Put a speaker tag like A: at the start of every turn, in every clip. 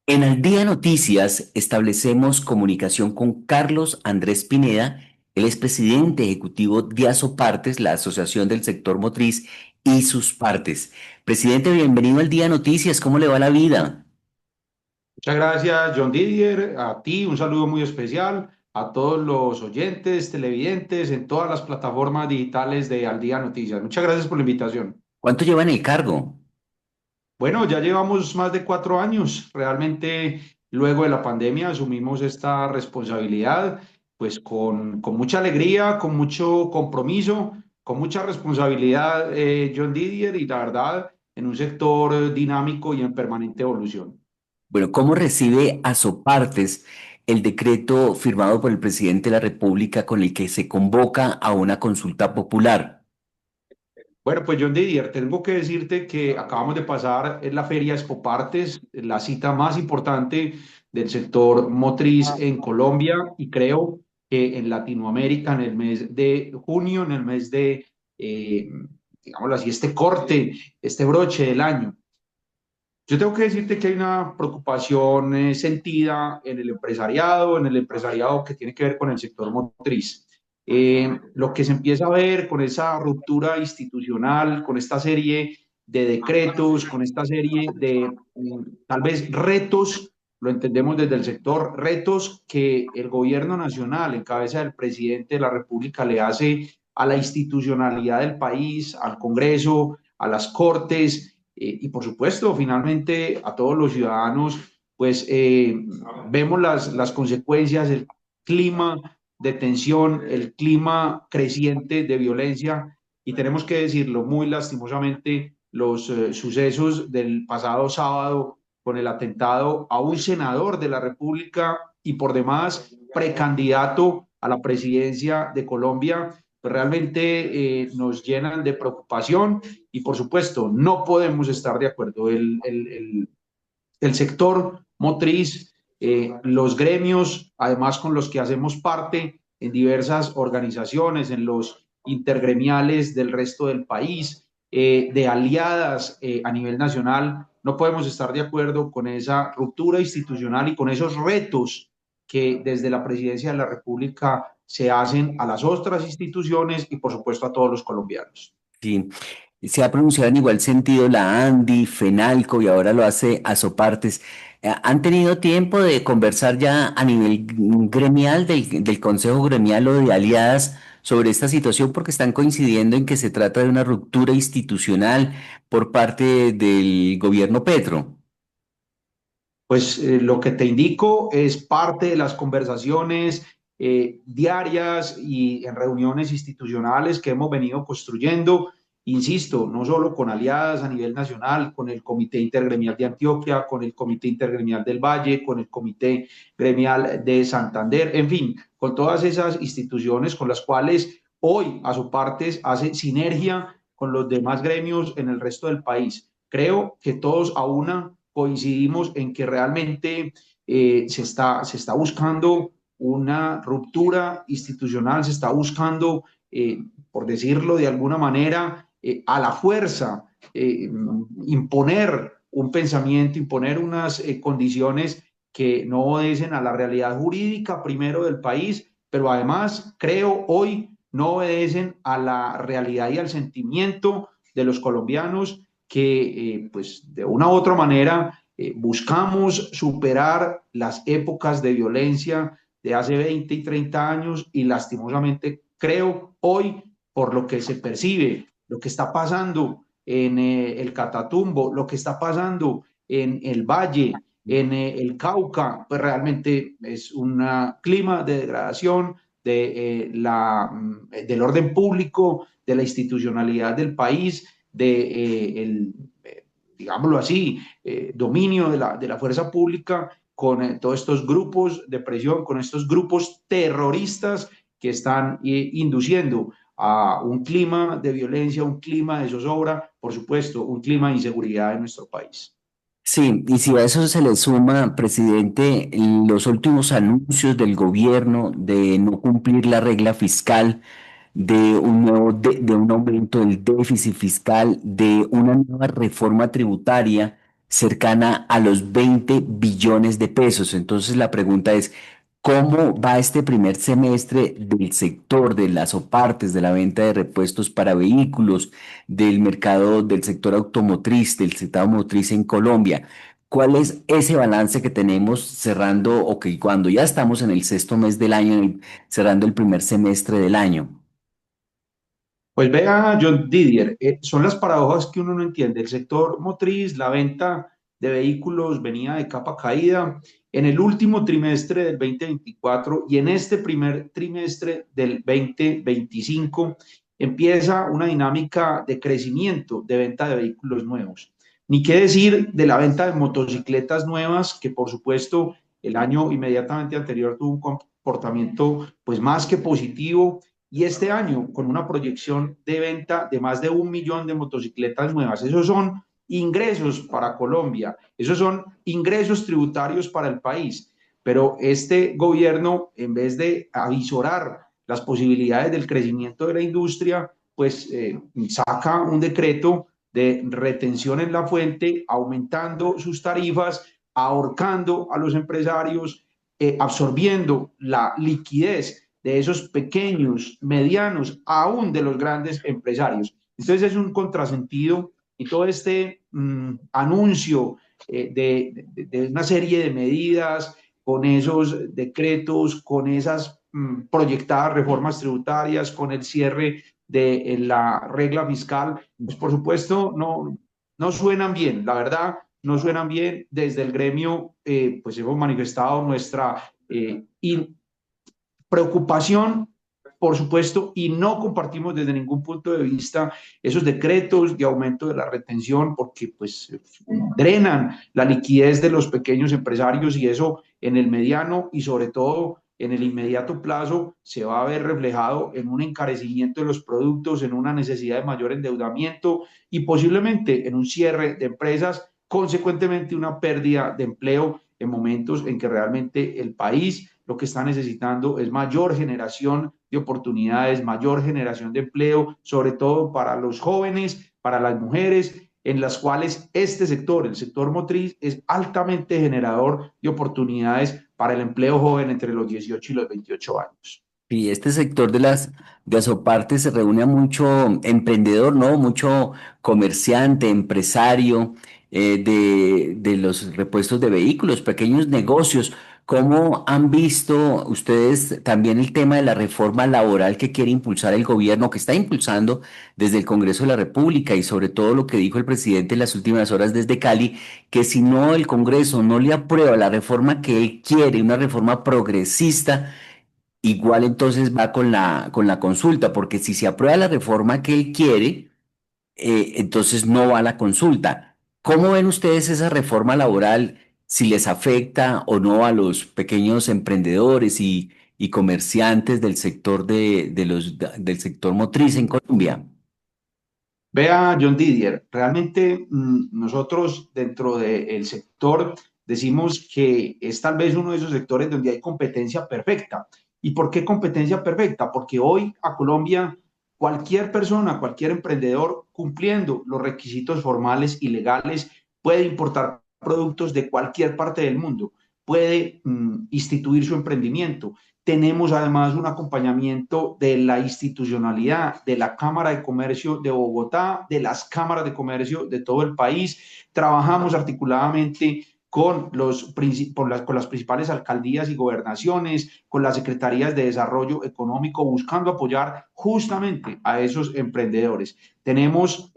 A: En Al Día Noticias establecemos comunicación con Carlos Andrés Pineda, él es presidente ejecutivo de Asopartes, la Asociación del Sector Motriz y sus partes. Presidente, bienvenido al Día Noticias, ¿cómo le va la vida?
B: Muchas gracias, John Didier. A ti un saludo muy especial, a todos los oyentes, televidentes en todas las plataformas digitales de Al Día Noticias. Muchas gracias por la invitación.
A: ¿Cuánto lleva en el cargo?
B: Bueno, ya llevamos más de 4 años. Realmente, luego de la pandemia, asumimos esta responsabilidad, pues con mucha alegría, con mucho compromiso, con mucha responsabilidad, John Didier, y la verdad, en un sector dinámico y en permanente evolución.
A: Bueno, ¿cómo recibe Asopartes el decreto firmado por el presidente de la República con el que se convoca a una consulta popular?
B: Bueno, pues John Didier, tengo que decirte que acabamos de pasar en la Feria Expopartes, la cita más importante del sector motriz en Colombia y creo que en Latinoamérica en el mes de junio, en el mes de, eh, digámoslo así, este corte, este broche del año. Yo tengo que decirte que hay una preocupación sentida en el empresariado que tiene que ver con el sector motriz. Lo que se empieza a ver con esa ruptura institucional, con esta serie de decretos, con esta serie de tal vez retos, lo entendemos desde el sector, retos que el gobierno nacional, en cabeza del presidente de la República, le hace a la institucionalidad del país, al Congreso, a las Cortes y por supuesto, finalmente a todos los ciudadanos, pues vemos las consecuencias, el clima de tensión, el clima creciente de violencia y tenemos que decirlo muy lastimosamente, los sucesos del pasado sábado con el atentado a un senador de la República y por demás precandidato a la presidencia de Colombia, pues realmente nos llenan de preocupación y por supuesto no podemos estar de acuerdo. El sector motriz, los gremios, además con los que hacemos parte en diversas organizaciones, en los intergremiales del resto del país, de aliadas a nivel nacional, no podemos estar de acuerdo con esa ruptura institucional y con esos retos que desde la presidencia de la República se hacen a las otras instituciones y por supuesto a todos los colombianos.
A: Sí, se ha pronunciado en igual sentido la ANDI, FENALCO y ahora lo hace Asopartes. ¿Han tenido tiempo de conversar ya a nivel gremial del Consejo Gremial o de aliadas sobre esta situación? Porque están coincidiendo en que se trata de una ruptura institucional por parte del gobierno Petro.
B: Pues lo que te indico es parte de las conversaciones diarias y en reuniones institucionales que hemos venido construyendo, insisto, no solo con aliadas a nivel nacional, con el Comité Intergremial de Antioquia, con el Comité Intergremial del Valle, con el Comité Gremial de Santander, en fin, con todas esas instituciones con las cuales hoy a su parte hace sinergia con los demás gremios en el resto del país. Creo que todos a una coincidimos en que realmente se está buscando una ruptura institucional, se está buscando, por decirlo de alguna manera, a la fuerza, imponer un pensamiento, imponer unas condiciones que no obedecen a la realidad jurídica primero del país, pero además creo hoy no obedecen a la realidad y al sentimiento de los colombianos que pues de una u otra manera buscamos superar las épocas de violencia de hace 20 y 30 años y lastimosamente creo hoy por lo que se percibe, lo que está pasando en el Catatumbo, lo que está pasando en el Valle, en el Cauca, pues realmente es un clima de degradación del orden público, de la institucionalidad del país, digámoslo así, dominio de la fuerza pública con todos estos grupos de presión, con estos grupos terroristas que están induciendo a un clima de violencia, un clima de zozobra, por supuesto, un clima de inseguridad en nuestro país.
A: Sí, y si a eso se le suma, presidente, los últimos anuncios del gobierno de no cumplir la regla fiscal, de un aumento del déficit fiscal, de una nueva reforma tributaria, cercana a los 20 billones de pesos. Entonces la pregunta es, ¿cómo va este primer semestre del sector de las OPARTES, de la venta de repuestos para vehículos, del mercado del sector automotriz, del sector automotriz en Colombia? ¿Cuál es ese balance que tenemos cerrando, o que cuando ya estamos en el sexto mes del año, cerrando el primer semestre del año?
B: Pues vea, John Didier, son las paradojas que uno no entiende. El sector motriz, la venta de vehículos venía de capa caída en el último trimestre del 2024 y en este primer trimestre del 2025 empieza una dinámica de crecimiento de venta de vehículos nuevos. Ni qué decir de la venta de motocicletas nuevas, que por supuesto el año inmediatamente anterior tuvo un comportamiento pues más que positivo y este año con una proyección de venta de más de 1 millón de motocicletas nuevas. Esos son ingresos para Colombia, esos son ingresos tributarios para el país. Pero este gobierno, en vez de avisorar las posibilidades del crecimiento de la industria, pues saca un decreto de retención en la fuente, aumentando sus tarifas, ahorcando a los empresarios, absorbiendo la liquidez de esos pequeños, medianos, aún de los grandes empresarios. Entonces es un contrasentido y todo este anuncio de una serie de medidas, con esos decretos, con esas proyectadas reformas tributarias, con el cierre de la regla fiscal, pues por supuesto no suenan bien, la verdad, no suenan bien. Desde el gremio, pues hemos manifestado nuestra preocupación, por supuesto, y no compartimos desde ningún punto de vista esos decretos de aumento de la retención porque pues drenan la liquidez de los pequeños empresarios y eso en el mediano y sobre todo en el inmediato plazo se va a ver reflejado en un encarecimiento de los productos, en una necesidad de mayor endeudamiento y posiblemente en un cierre de empresas, consecuentemente una pérdida de empleo en momentos en que realmente el país lo que está necesitando es mayor generación de oportunidades, mayor generación de empleo, sobre todo para los jóvenes, para las mujeres, en las cuales este sector, el sector motriz, es altamente generador de oportunidades para el empleo joven entre los 18 y los 28 años.
A: Y este sector de las gasopartes se reúne a mucho emprendedor, ¿no? Mucho comerciante, empresario de los repuestos de vehículos, pequeños negocios. ¿Cómo han visto ustedes también el tema de la reforma laboral que quiere impulsar el gobierno, que está impulsando desde el Congreso de la República, y sobre todo lo que dijo el presidente en las últimas horas desde Cali, que si no el Congreso no le aprueba la reforma que él quiere, una reforma progresista? Igual entonces va con la consulta, porque si se aprueba la reforma que él quiere, entonces no va a la consulta. ¿Cómo ven ustedes esa reforma laboral, si les afecta o no a los pequeños emprendedores y comerciantes del sector del sector motriz en Colombia?
B: Vea, John Didier, realmente nosotros dentro del sector decimos que es tal vez uno de esos sectores donde hay competencia perfecta. ¿Y por qué competencia perfecta? Porque hoy a Colombia cualquier persona, cualquier emprendedor cumpliendo los requisitos formales y legales puede importar productos de cualquier parte del mundo, puede instituir su emprendimiento. Tenemos además un acompañamiento de la institucionalidad, de la Cámara de Comercio de Bogotá, de las cámaras de comercio de todo el país. Trabajamos articuladamente con las principales alcaldías y gobernaciones, con las secretarías de desarrollo económico, buscando apoyar justamente a esos emprendedores. Tenemos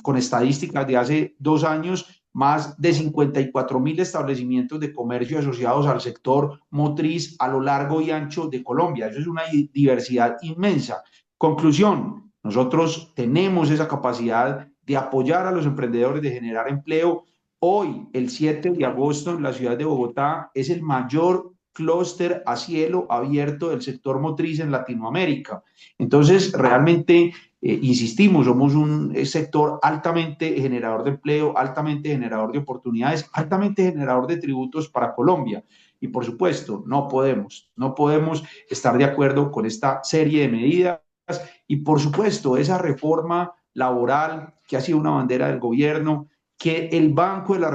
B: con estadísticas de hace 2 años, más de 54.000 establecimientos de comercio asociados al sector motriz a lo largo y ancho de Colombia. Eso es una diversidad inmensa. Conclusión, nosotros tenemos esa capacidad de apoyar a los emprendedores, de generar empleo. Hoy, el 7 de agosto, en la ciudad de Bogotá, es el mayor clúster a cielo abierto del sector motriz en Latinoamérica. Entonces, realmente insistimos, somos un sector altamente generador de empleo, altamente generador de oportunidades, altamente generador de tributos para Colombia. Y por supuesto, no podemos estar de acuerdo con esta serie de medidas. Y por supuesto, esa reforma laboral que ha sido una bandera del gobierno, que el Banco de la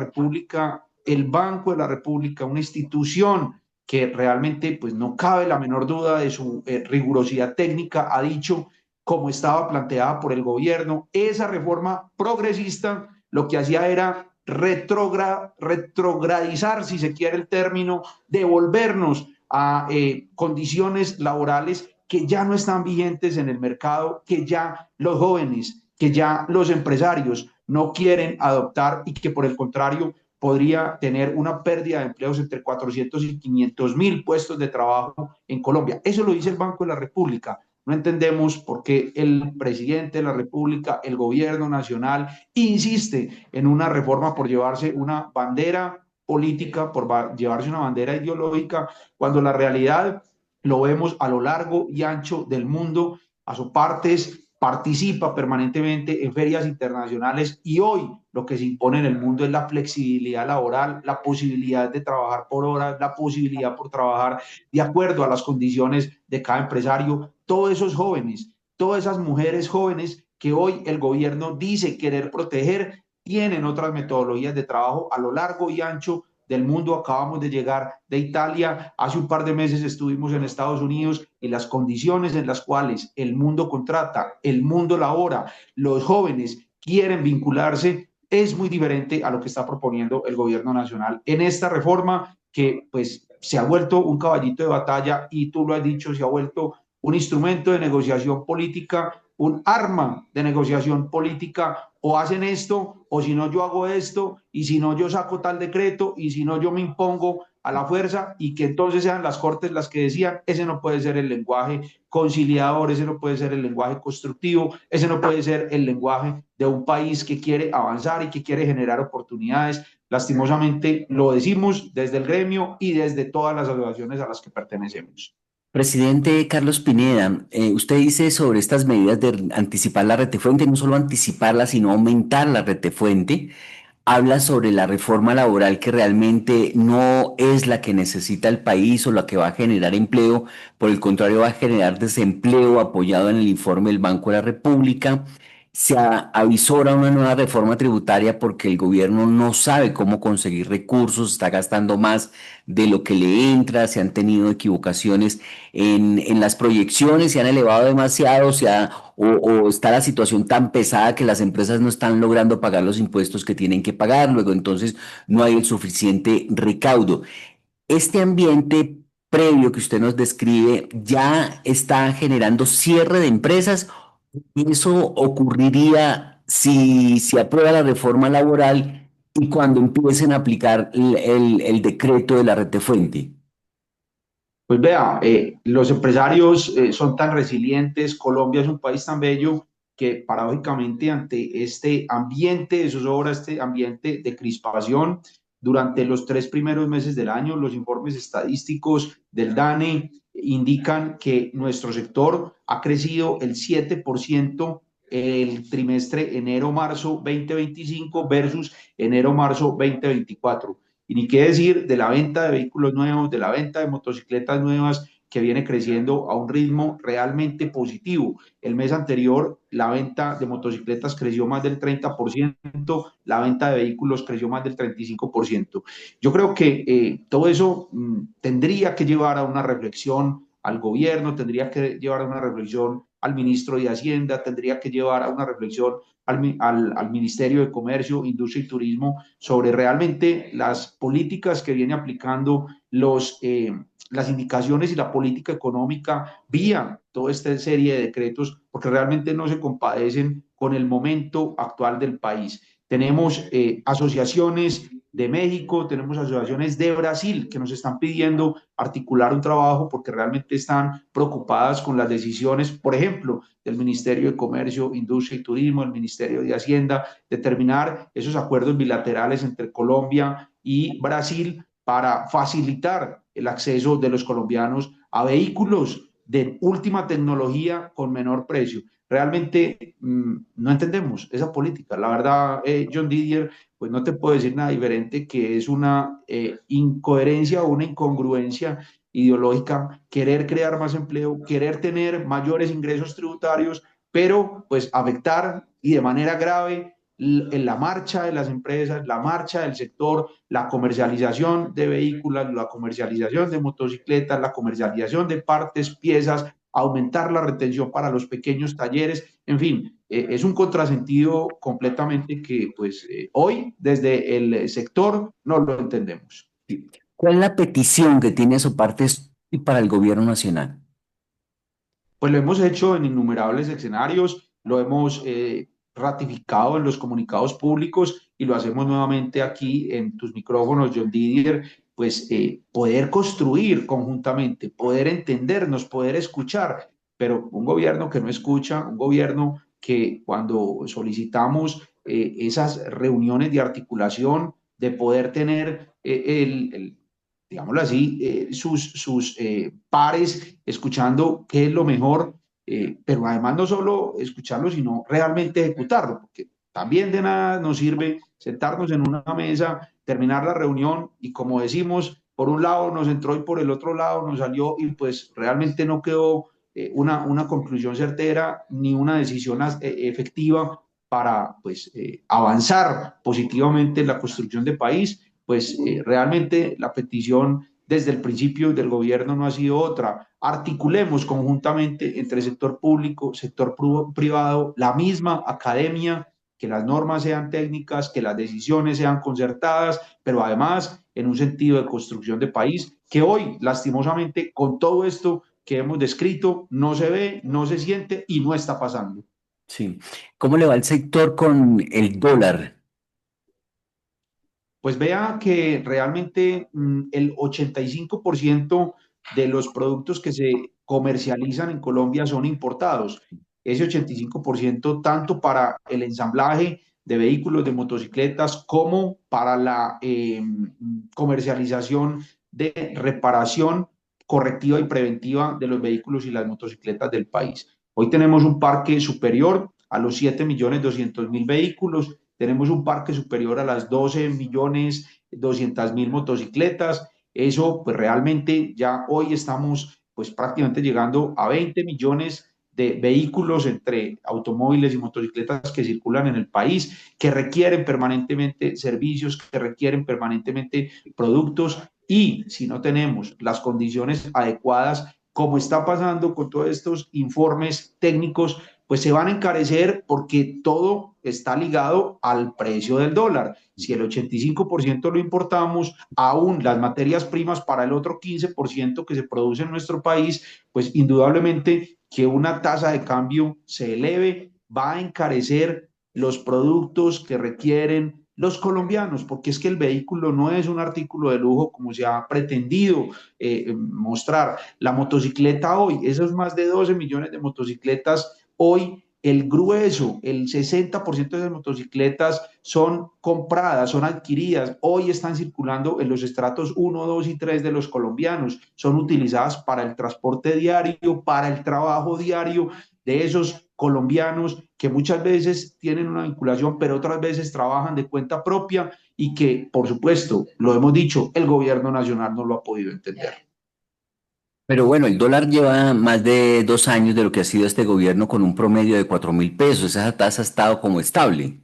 B: República, una institución que realmente pues no cabe la menor duda de su rigurosidad técnica, ha dicho, como estaba planteada por el gobierno, esa reforma progresista lo que hacía era retrogradizar, si se quiere el término, devolvernos a condiciones laborales que ya no están vigentes en el mercado, que ya los jóvenes, que ya los empresarios no quieren adoptar y que por el contrario podría tener una pérdida de empleos entre 400 y 500 mil puestos de trabajo en Colombia. Eso lo dice el Banco de la República. No entendemos por qué el presidente de la República, el gobierno nacional, insiste en una reforma por llevarse una bandera política, por llevarse una bandera ideológica, cuando la realidad lo vemos a lo largo y ancho del mundo. A su partes participa permanentemente en ferias internacionales y hoy lo que se impone en el mundo es la flexibilidad laboral, la posibilidad de trabajar por horas, la posibilidad por trabajar de acuerdo a las condiciones de cada empresario. Todos esos jóvenes, todas esas mujeres jóvenes que hoy el gobierno dice querer proteger, tienen otras metodologías de trabajo a lo largo y ancho del mundo. Acabamos de llegar de Italia, hace un par de meses estuvimos en Estados Unidos y las condiciones en las cuales el mundo contrata, el mundo labora, los jóvenes quieren vincularse, es muy diferente a lo que está proponiendo el gobierno nacional en esta reforma que pues se ha vuelto un caballito de batalla y tú lo has dicho, se ha vuelto un instrumento de negociación política, un arma de negociación política. O hacen esto, o si no yo hago esto, y si no yo saco tal decreto, y si no yo me impongo a la fuerza, y que entonces sean las cortes las que decían, ese no puede ser el lenguaje conciliador, ese no puede ser el lenguaje constructivo, ese no puede ser el lenguaje de un país que quiere avanzar y que quiere generar oportunidades. Lastimosamente lo decimos desde el gremio y desde todas las asociaciones a las que pertenecemos.
A: Presidente Carlos Pineda, usted dice sobre estas medidas de anticipar la retefuente, no solo anticiparla, sino aumentar la retefuente. Habla sobre la reforma laboral que realmente no es la que necesita el país o la que va a generar empleo, por el contrario va a generar desempleo apoyado en el informe del Banco de la República. Avisora una nueva reforma tributaria porque el gobierno no sabe cómo conseguir recursos, está gastando más de lo que le entra, se han tenido equivocaciones en las proyecciones, se han elevado demasiado, o está la situación tan pesada que las empresas no están logrando pagar los impuestos que tienen que pagar, luego entonces no hay el suficiente recaudo. Este ambiente previo que usted nos describe ya está generando cierre de empresas. Eso ocurriría si se aprueba la reforma laboral y cuando empiecen a aplicar el decreto de la retefuente.
B: Pues vea, los empresarios son tan resilientes, Colombia es un país tan bello que paradójicamente ante este ambiente de zozobra, este ambiente de crispación, durante los 3 primeros meses del año, los informes estadísticos del DANE indican que nuestro sector ha crecido el 7% el trimestre enero-marzo 2025 versus enero-marzo 2024. Y ni qué decir de la venta de vehículos nuevos, de la venta de motocicletas nuevas, que viene creciendo a un ritmo realmente positivo. El mes anterior, la venta de motocicletas creció más del 30%, la venta de vehículos creció más del 35%. Yo creo que todo eso tendría que llevar a una reflexión al gobierno, tendría que llevar a una reflexión al ministro de Hacienda, tendría que llevar a una reflexión al Ministerio de Comercio, Industria y Turismo sobre realmente las políticas que viene aplicando las indicaciones y la política económica vía toda esta serie de decretos, porque realmente no se compadecen con el momento actual del país. Tenemos asociaciones de México, tenemos asociaciones de Brasil que nos están pidiendo articular un trabajo porque realmente están preocupadas con las decisiones, por ejemplo, del Ministerio de Comercio, Industria y Turismo, el Ministerio de Hacienda, determinar esos acuerdos bilaterales entre Colombia y Brasil para facilitar el acceso de los colombianos a vehículos de última tecnología con menor precio. Realmente no entendemos esa política. La verdad, John Didier, pues no te puedo decir nada diferente que es una incoherencia o una incongruencia ideológica, querer crear más empleo, querer tener mayores ingresos tributarios, pero pues afectar y de manera grave en la marcha de las empresas, la marcha del sector, la comercialización de vehículos, la comercialización de motocicletas, la comercialización de partes, piezas, aumentar la retención para los pequeños talleres, en fin, es un contrasentido completamente que pues hoy desde el sector no lo entendemos.
A: ¿Cuál es la petición que tiene Asopartes para el gobierno nacional?
B: Pues lo hemos hecho en innumerables escenarios, lo hemos ratificado en los comunicados públicos y lo hacemos nuevamente aquí en tus micrófonos, John Didier, pues poder construir conjuntamente, poder entendernos, poder escuchar, pero un gobierno que no escucha, un gobierno que cuando solicitamos esas reuniones de articulación, de poder tener digámoslo así, sus pares, escuchando qué es lo mejor, pero además no solo escucharlo, sino realmente ejecutarlo, porque también de nada nos sirve sentarnos en una mesa, terminar la reunión y como decimos, por un lado nos entró y por el otro lado nos salió y pues realmente no quedó una conclusión certera ni una decisión efectiva para pues avanzar positivamente en la construcción de país pues realmente la petición desde el principio del gobierno no ha sido otra. Articulemos conjuntamente entre sector público, sector privado, la misma academia, que las normas sean técnicas, que las decisiones sean concertadas, pero además en un sentido de construcción de país, que hoy, lastimosamente, con todo esto que hemos descrito, no se ve, no se siente y no está pasando.
A: Sí. ¿Cómo le va el sector con el dólar?
B: Pues vea que realmente el 85% de los productos que se comercializan en Colombia son importados. Ese 85% tanto para el ensamblaje de vehículos, de motocicletas, como para la comercialización de reparación correctiva y preventiva de los vehículos y las motocicletas del país. Hoy tenemos un parque superior a los 7.200.000 vehículos, tenemos un parque superior a las 12.200.000 motocicletas. Eso, pues realmente ya hoy estamos pues prácticamente llegando a 20 millones de vehículos entre automóviles y motocicletas que circulan en el país, que requieren permanentemente servicios, que requieren permanentemente productos y si no tenemos las condiciones adecuadas, como está pasando con todos estos informes técnicos, pues se van a encarecer porque todo está ligado al precio del dólar. Si el 85% lo importamos, aún las materias primas para el otro 15% que se produce en nuestro país, pues indudablemente que una tasa de cambio se eleve va a encarecer los productos que requieren los colombianos, porque es que el vehículo no es un artículo de lujo como se ha pretendido mostrar. La motocicleta hoy, esos más de 12 millones de motocicletas hoy el grueso, el 60% de las motocicletas son compradas, son adquiridas, hoy están circulando en los estratos 1, 2 y 3 de los colombianos, son utilizadas para el transporte diario, para el trabajo diario de esos colombianos que muchas veces tienen una vinculación, pero otras veces trabajan de cuenta propia y que, por supuesto, lo hemos dicho, el gobierno nacional no lo ha podido entender.
A: Pero bueno, el dólar lleva más de 2 años de lo que ha sido este gobierno con un promedio de 4.000 pesos. Esa tasa ha estado como estable.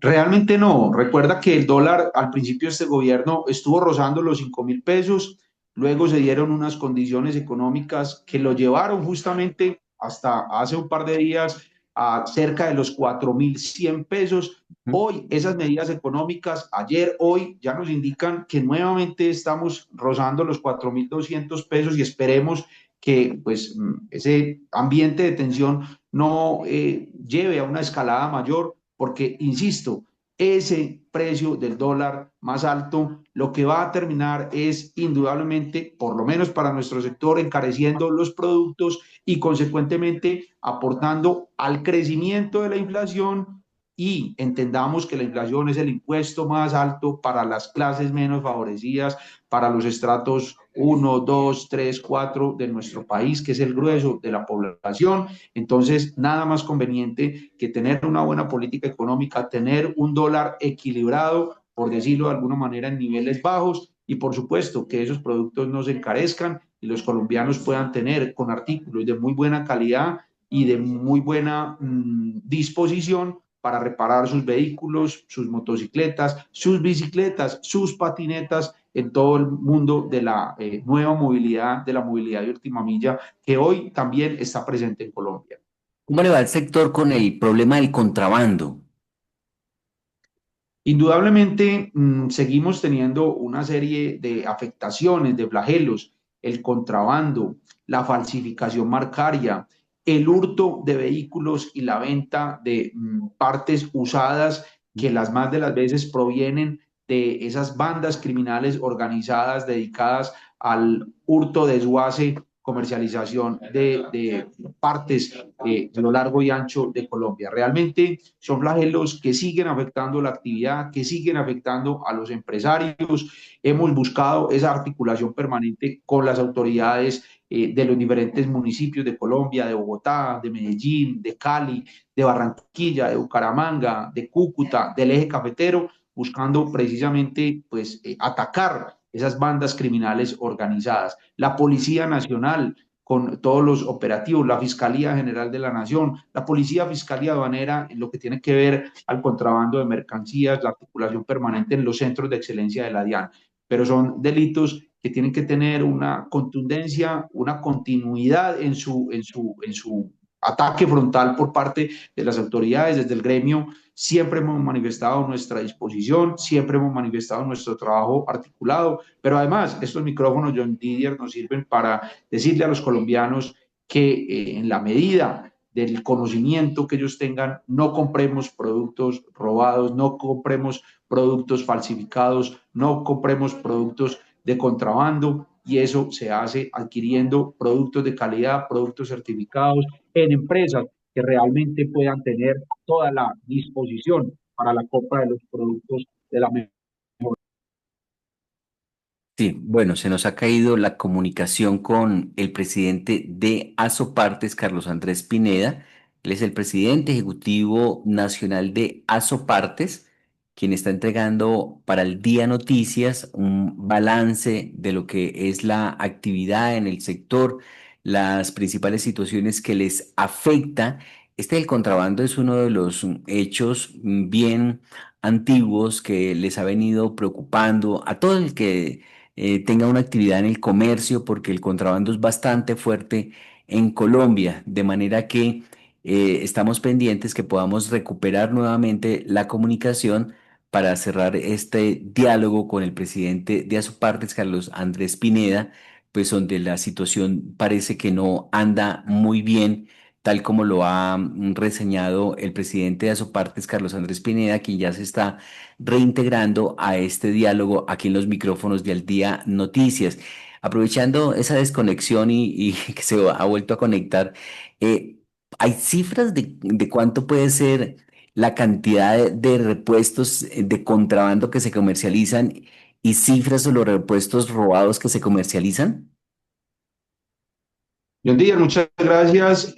B: Realmente no. Recuerda que el dólar al principio de este gobierno estuvo rozando los 5.000 pesos, luego se dieron unas condiciones económicas que lo llevaron justamente hasta hace un par de días a cerca de los 4.100 pesos. Hoy esas medidas económicas, ayer, hoy, ya nos indican que nuevamente estamos rozando los 4.200 pesos y esperemos que pues ese ambiente de tensión no lleve a una escalada mayor porque, insisto, ese precio del dólar más alto lo que va a terminar es indudablemente, por lo menos para nuestro sector, encareciendo los productos y consecuentemente aportando al crecimiento de la inflación y entendamos que la inflación es el impuesto más alto para las clases menos favorecidas, para los estratos 1, 2, 3, 4 de nuestro país, que es el grueso de la población. Entonces, nada más conveniente que tener una buena política económica, tener un dólar equilibrado, por decirlo de alguna manera, en niveles bajos y, por supuesto, que esos productos no se encarezcan y los colombianos puedan tener con artículos de muy buena calidad y de muy buena disposición para reparar sus vehículos, sus motocicletas, sus bicicletas, sus patinetas en todo el mundo de la nueva movilidad, de la movilidad de última milla, que hoy también está presente en Colombia.
A: ¿Cómo le va el sector con el problema del contrabando?
B: Indudablemente, seguimos teniendo una serie de afectaciones, de flagelos, el contrabando, la falsificación marcaria, el hurto de vehículos y la venta de partes usadas que las más de las veces provienen de esas bandas criminales organizadas dedicadas al hurto, desguace, comercialización de partes a lo largo y ancho de Colombia. Realmente son flagelos que siguen afectando la actividad, que siguen afectando a los empresarios. Hemos buscado esa articulación permanente con las autoridades de los diferentes municipios de Colombia, de Bogotá, de Medellín, de Cali, de Barranquilla, de Bucaramanga, de Cúcuta, del eje cafetero, buscando precisamente pues, atacar esas bandas criminales organizadas. La Policía Nacional con todos los operativos, la Fiscalía General de la Nación, la Policía Fiscalía Aduanera en lo que tiene que ver al contrabando de mercancías, la articulación permanente en los centros de excelencia de la DIAN. Pero son delitos que tienen que tener una contundencia, una continuidad en su ataque frontal por parte de las autoridades, desde el gremio. Siempre hemos manifestado nuestra disposición, siempre hemos manifestado nuestro trabajo articulado, pero además estos micrófonos John Didier nos sirven para decirle a los colombianos que en la medida del conocimiento que ellos tengan, no compremos productos robados, no compremos productos falsificados, no compremos productos de contrabando, y eso se hace adquiriendo productos de calidad, productos certificados en empresas que realmente puedan tener toda la disposición para la compra de los productos de la mejor.
A: Sí, bueno, se nos ha caído la comunicación con el presidente de Asopartes, Carlos Andrés Pineda. Él es el presidente ejecutivo nacional de Asopartes, quien está entregando para el Día Noticias un balance de lo que es la actividad en el sector, las principales situaciones que les afecta. Este del contrabando es uno de los hechos bien antiguos que les ha venido preocupando a todo el que tenga una actividad en el comercio, porque el contrabando es bastante fuerte en Colombia, de manera que estamos pendientes que podamos recuperar nuevamente la comunicación para cerrar este diálogo con el presidente de Asopartes, Carlos Andrés Pineda, pues donde la situación parece que no anda muy bien, tal como lo ha reseñado el presidente de Asopartes, Carlos Andrés Pineda, quien ya se está reintegrando a este diálogo aquí en los micrófonos de Al Día Noticias. Aprovechando esa desconexión y que se ha vuelto a conectar, eh, ¿hay cifras de cuánto puede ser la cantidad de repuestos de contrabando que se comercializan y cifras de los repuestos robados que se comercializan?
B: John Díaz, muchas gracias.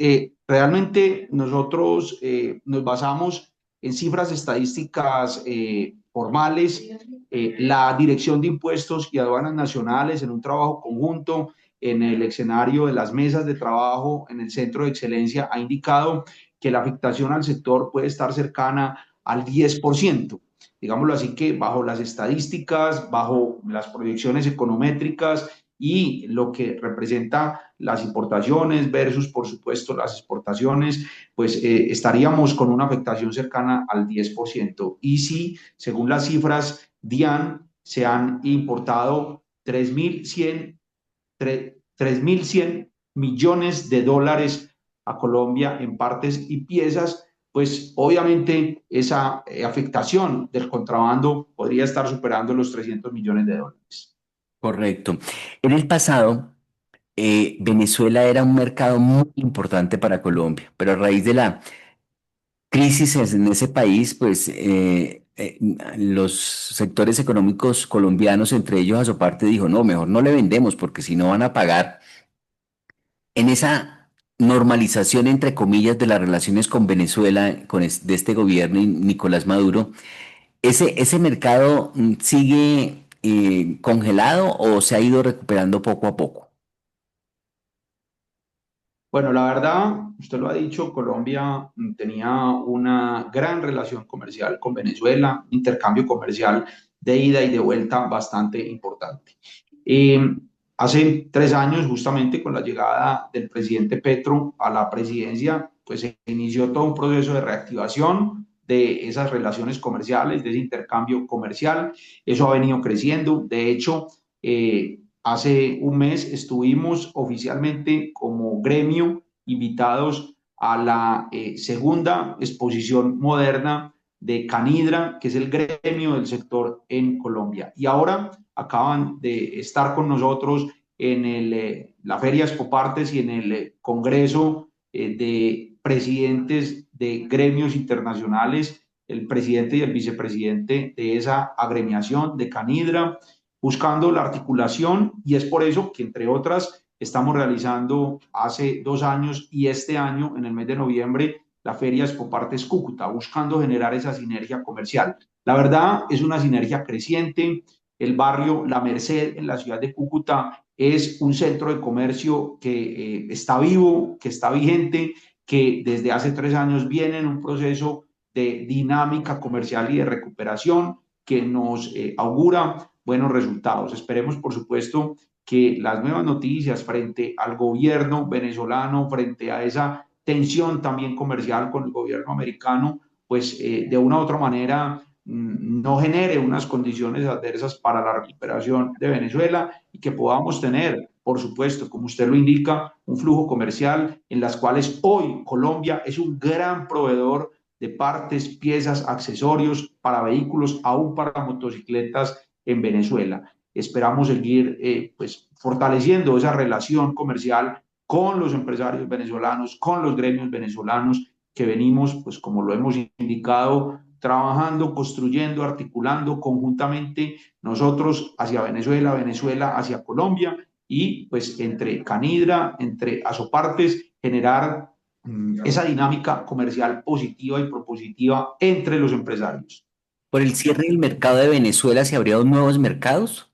B: Realmente nosotros nos basamos en cifras estadísticas formales, la Dirección de Impuestos y Aduanas Nacionales en un trabajo conjunto en el escenario de las mesas de trabajo en el Centro de Excelencia ha indicado que la afectación al sector puede estar cercana al 10%. Digámoslo así, que bajo las estadísticas, bajo las proyecciones econométricas y lo que representa las importaciones versus, por supuesto, las exportaciones, pues estaríamos con una afectación cercana al 10%. Y si, según las cifras DIAN, se han importado 3.100 millones de dólares a Colombia en partes y piezas, pues obviamente esa afectación del contrabando podría estar superando los 300 millones de dólares.
A: Correcto. En el pasado, Venezuela era un mercado muy importante para Colombia, pero a raíz de la crisis en ese país, pues los sectores económicos colombianos, entre ellos Azoparte, dijo, no, mejor no le vendemos porque si no van a pagar. En esa normalización, entre comillas, de las relaciones con Venezuela, de este gobierno y Nicolás Maduro, ¿ese mercado sigue congelado o se ha ido recuperando poco a poco?
B: Bueno, la verdad, usted lo ha dicho, Colombia tenía una gran relación comercial con Venezuela, intercambio comercial de ida y de vuelta bastante importante. Eh, Hace 3 años, justamente con la llegada del presidente Petro a la presidencia, pues se inició todo un proceso de reactivación de esas relaciones comerciales, de ese intercambio comercial. Eso ha venido creciendo. De hecho, hace un mes estuvimos oficialmente como gremio invitados a la segunda exposición moderna de Canidra, que es el gremio del sector en Colombia. Y ahora acaban de estar con nosotros en la Feria Expopartes y en el Congreso de Presidentes de Gremios Internacionales, el presidente y el vicepresidente de esa agremiación de Canidra, buscando la articulación, y es por eso que, entre otras, estamos realizando hace 2 años y este año, en el mes de noviembre, la Feria Expopartes Cúcuta, buscando generar esa sinergia comercial. La verdad es una sinergia creciente. El barrio La Merced en la ciudad de Cúcuta es un centro de comercio que está vivo, que está vigente, que desde hace 3 años viene en un proceso de dinámica comercial y de recuperación que nos augura buenos resultados. Esperemos, por supuesto, que las nuevas noticias frente al gobierno venezolano, frente a esa tensión también comercial con el gobierno americano, pues de una u otra manera no genere unas condiciones adversas para la recuperación de Venezuela y que podamos tener, por supuesto, como usted lo indica, un flujo comercial en las cuales hoy Colombia es un gran proveedor de partes, piezas, accesorios para vehículos, aún para motocicletas en Venezuela. Esperamos seguir pues, fortaleciendo esa relación comercial con los empresarios venezolanos, con los gremios venezolanos que venimos, pues como lo hemos indicado, trabajando, construyendo, articulando conjuntamente nosotros hacia Venezuela, Venezuela hacia Colombia y pues entre Canidra, entre Asopartes, generar esa dinámica comercial positiva y propositiva entre los empresarios.
A: ¿Por el cierre del mercado de Venezuela se abrieron nuevos mercados?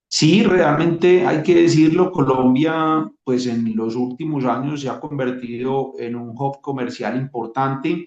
B: Sí, realmente hay que decirlo, Colombia, pues en los últimos años se ha convertido en un hub comercial importante,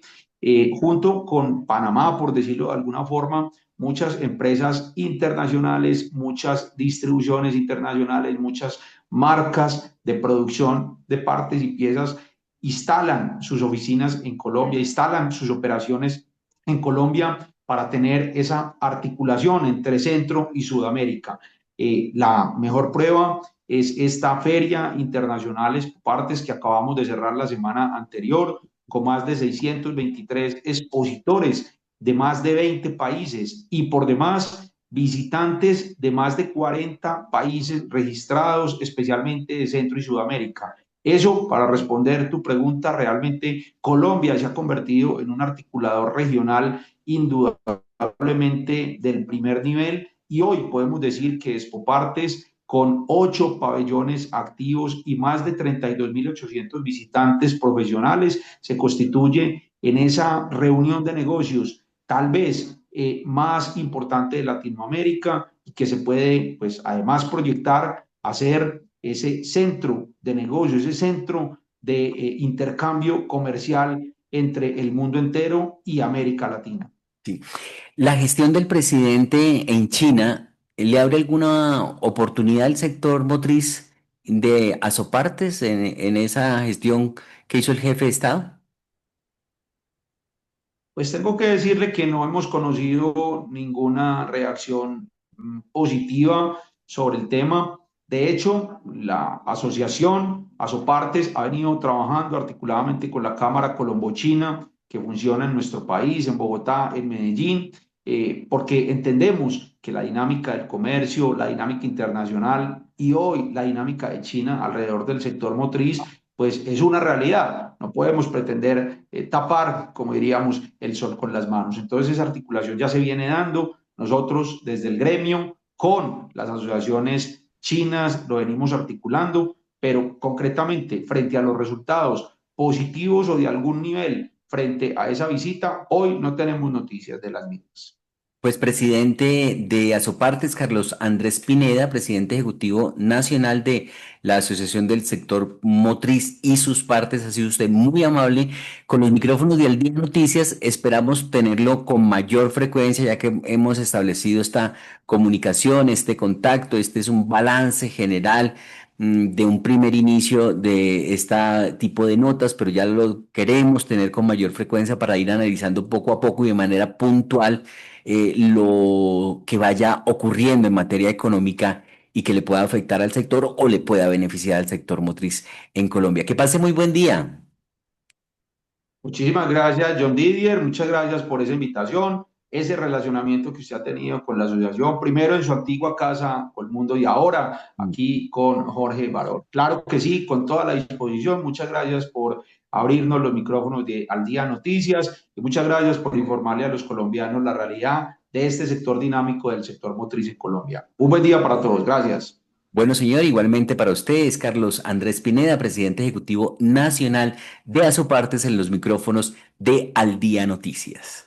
B: junto con Panamá, por decirlo de alguna forma, muchas empresas internacionales, muchas distribuciones internacionales, muchas marcas de producción de partes y piezas instalan sus oficinas en Colombia, instalan sus operaciones en Colombia para tener esa articulación entre Centro y Sudamérica. La mejor prueba es esta Feria Internacional Expopartes que acabamos de cerrar la semana anterior, con más de 623 expositores de más de 20 países y por demás visitantes de más de 40 países registrados, especialmente de Centro y Sudamérica. Eso, para responder tu pregunta, realmente Colombia se ha convertido en un articulador regional indudablemente del primer nivel y hoy podemos decir que Expopartes, con 8 pabellones activos y más de 32.800 visitantes profesionales, se constituye en esa reunión de negocios tal vez más importante de Latinoamérica y que se puede, pues, además proyectar a ser ese centro de negocios, ese centro de intercambio comercial entre el mundo entero y América Latina.
A: Sí. ¿La gestión del presidente en China le abre alguna oportunidad al sector motriz de Asopartes en esa gestión que hizo el jefe de Estado?
B: Pues tengo que decirle que no hemos conocido ninguna reacción positiva sobre el tema. De hecho, la asociación Asopartes ha venido trabajando articuladamente con la Cámara Colombo-China, que funciona en nuestro país, en Bogotá, en Medellín, porque entendemos que la dinámica del comercio, la dinámica internacional y hoy la dinámica de China alrededor del sector motriz pues es una realidad. No podemos pretender tapar, como diríamos, el sol con las manos. Entonces esa articulación ya se viene dando. Nosotros desde el gremio, con las asociaciones chinas, lo venimos articulando, pero concretamente frente a los resultados positivos o de algún nivel frente a esa visita, hoy no tenemos noticias de las mismas.
A: Pues presidente de Asopartes, Carlos Andrés Pineda, presidente ejecutivo nacional de la Asociación del Sector Motriz y sus partes, ha sido usted muy amable con los micrófonos de Al Día Noticias. Esperamos tenerlo con mayor frecuencia ya que hemos establecido esta comunicación, este contacto. Este es un balance general de un primer inicio de este tipo de notas, pero ya lo queremos tener con mayor frecuencia para ir analizando poco a poco y de manera puntual lo que vaya ocurriendo en materia económica y que le pueda afectar al sector o le pueda beneficiar al sector motriz en Colombia. Que pase muy buen día.
B: Muchísimas gracias, John Didier. Muchas gracias por esa invitación, ese relacionamiento que usted ha tenido con la asociación, primero en su antigua casa, Colmundo, y ahora aquí con Jorge Barón. Claro que sí, con toda la disposición. Muchas gracias por abrirnos los micrófonos de Al Día Noticias y muchas gracias por informarle a los colombianos la realidad de este sector dinámico del sector motriz en Colombia. Un buen día para todos. Gracias.
A: Bueno, señor, igualmente para ustedes, Carlos Andrés Pineda, presidente ejecutivo nacional de Asopartes en los micrófonos de Al Día Noticias.